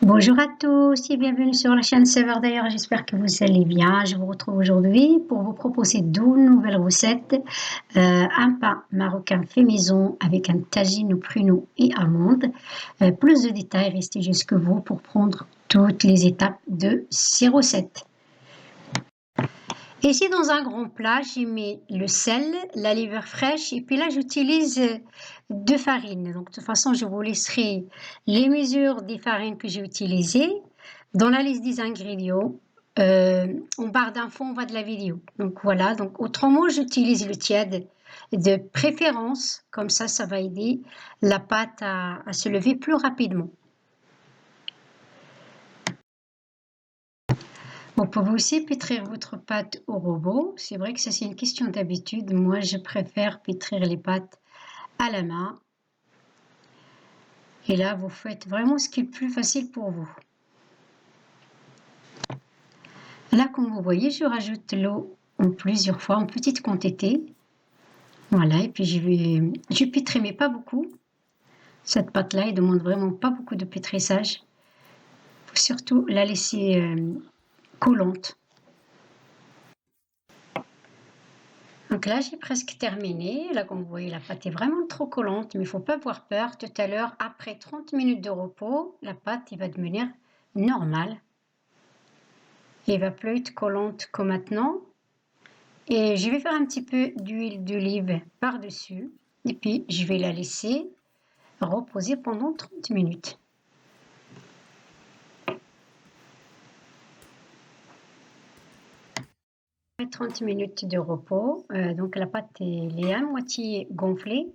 Bonjour à tous et bienvenue sur la chaîne Saveurs d'ailleurs, j'espère que vous allez bien. Je vous retrouve aujourd'hui pour vous proposer deux nouvelles recettes. Un pain marocain fait maison avec un tagine, pruneaux et amandes. Plus de détails, restez jusqu'au bout pour prendre toutes les étapes de ces recettes. Ici, dans un grand plat, j'ai mis le sel, la levure fraîche et puis là, j'utilise deux farines. Donc, de toute façon, je vous laisserai les mesures des farines que j'ai utilisées dans la liste des ingrédients en barre d'infos en bas de la vidéo. Donc, voilà. Donc, autrement, j'utilise le tiède de préférence. Comme ça va aider la pâte à se lever plus rapidement. Vous pouvez aussi pétrir votre pâte au robot. C'est vrai que ça, c'est une question d'habitude. Moi, je préfère pétrir les pâtes à la main. Et là, vous faites vraiment ce qui est le plus facile pour vous. Là, comme vous voyez, je rajoute l'eau en plusieurs fois, en petite quantité. Voilà, et puis je pétris, mais pas beaucoup. Cette pâte-là, elle demande vraiment pas beaucoup de pétrissage. Il faut surtout la laisser collante. Donc là, j'ai presque terminé. Là, comme vous voyez, la pâte est vraiment trop collante, mais il ne faut pas avoir peur. Tout à l'heure, après 30 minutes de repos, la pâte va devenir normale. Elle va plus être collante comme maintenant. Et je vais faire un petit peu d'huile d'olive par-dessus. Et puis, je vais la laisser reposer pendant 30 minutes. Après 30 minutes de repos, donc la pâte est à moitié gonflée.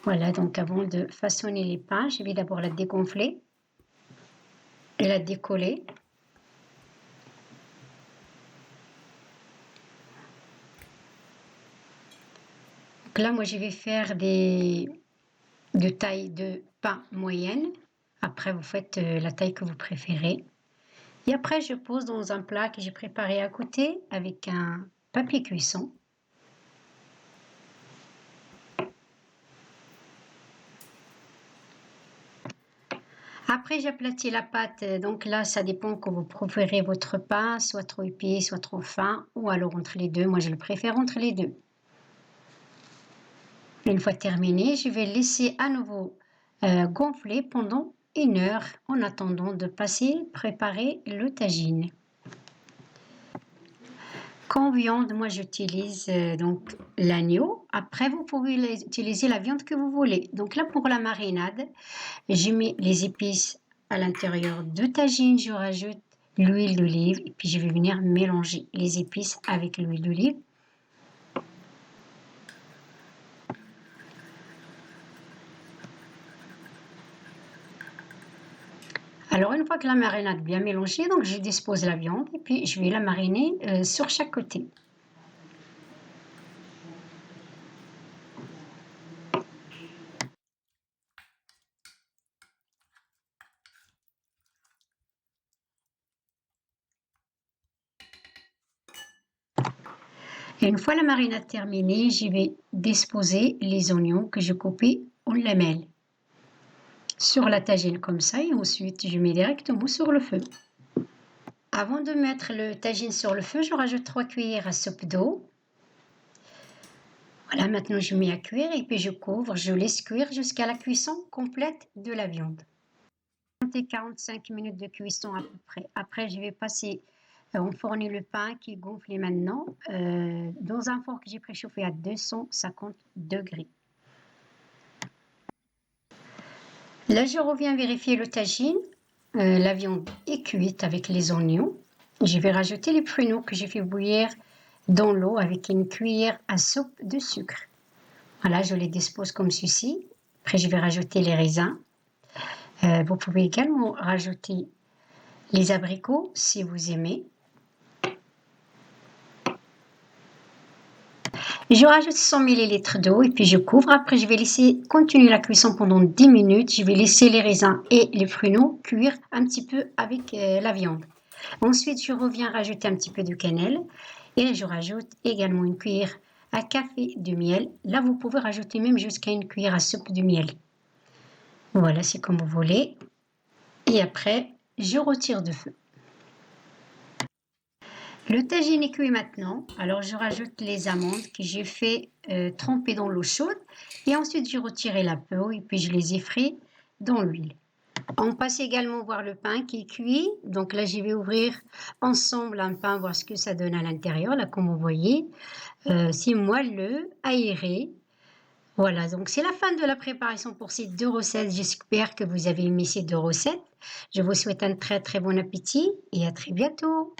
Voilà, donc avant de façonner les pains, je vais d'abord la dégonfler et la décoller. Donc là, moi, je vais faire de taille de pain moyenne. Après, vous faites la taille que vous préférez. Et après, je pose dans un plat que j'ai préparé à côté avec un papier cuisson. Après, j'aplatis la pâte. Donc là, ça dépend que vous préférez votre pain, soit trop épais, soit trop fin, ou alors entre les deux. Moi, je le préfère entre les deux. Une fois terminé, je vais laisser à nouveau gonfler pendant 1 heure en attendant de préparer le tagine. Comme viande, moi j'utilise donc l'agneau. Après, vous pouvez utiliser la viande que vous voulez. Donc là, pour la marinade, je mets les épices à l'intérieur de tagine. Je rajoute l'huile d'olive et puis je vais venir mélanger les épices avec l'huile d'olive. Alors, une fois que la marinade est bien mélangée, donc je dispose la viande et puis je vais la mariner sur chaque côté. Et une fois la marinade terminée, je vais disposer les oignons que je coupe en lamelles sur la tagine comme ça et ensuite je mets directement sur le feu. Avant de mettre le tagine sur le feu, je rajoute 3 cuillères à soupe d'eau. Voilà, maintenant je mets à cuire et puis je couvre, je laisse cuire jusqu'à la cuisson complète de la viande. 45 minutes de cuisson à peu près. Après, je vais passer enfourner le pain qui est gonflé maintenant dans un four que j'ai préchauffé à 250 degrés. Là, je reviens vérifier le tagine. La viande est cuite avec les oignons. Je vais rajouter les pruneaux que j'ai fait bouillir dans l'eau avec une cuillère à soupe de sucre. Voilà, je les dispose comme ceci. Après, je vais rajouter les raisins. Vous pouvez également rajouter les abricots si vous aimez. Je rajoute 100 ml d'eau et puis je couvre. Après, je vais laisser continuer la cuisson pendant 10 minutes. Je vais laisser les raisins et les pruneaux cuire un petit peu avec la viande. Ensuite, je reviens rajouter un petit peu de cannelle et je rajoute également une cuillère à café de miel. Là, vous pouvez rajouter même jusqu'à une cuillère à soupe de miel. Voilà, c'est comme vous voulez. Et après, je retire de feu. Le tagine est cuit maintenant, alors je rajoute les amandes que j'ai fait tremper dans l'eau chaude et ensuite j'ai retiré la peau et puis je les ai frites dans l'huile. On passe également voir le pain qui est cuit, donc là je vais ouvrir ensemble un pain, voir ce que ça donne à l'intérieur, là comme vous voyez, c'est moelleux, aéré. Voilà, donc c'est la fin de la préparation pour ces deux recettes. J'espère que vous avez aimé ces deux recettes. Je vous souhaite un très très bon appétit et à très bientôt.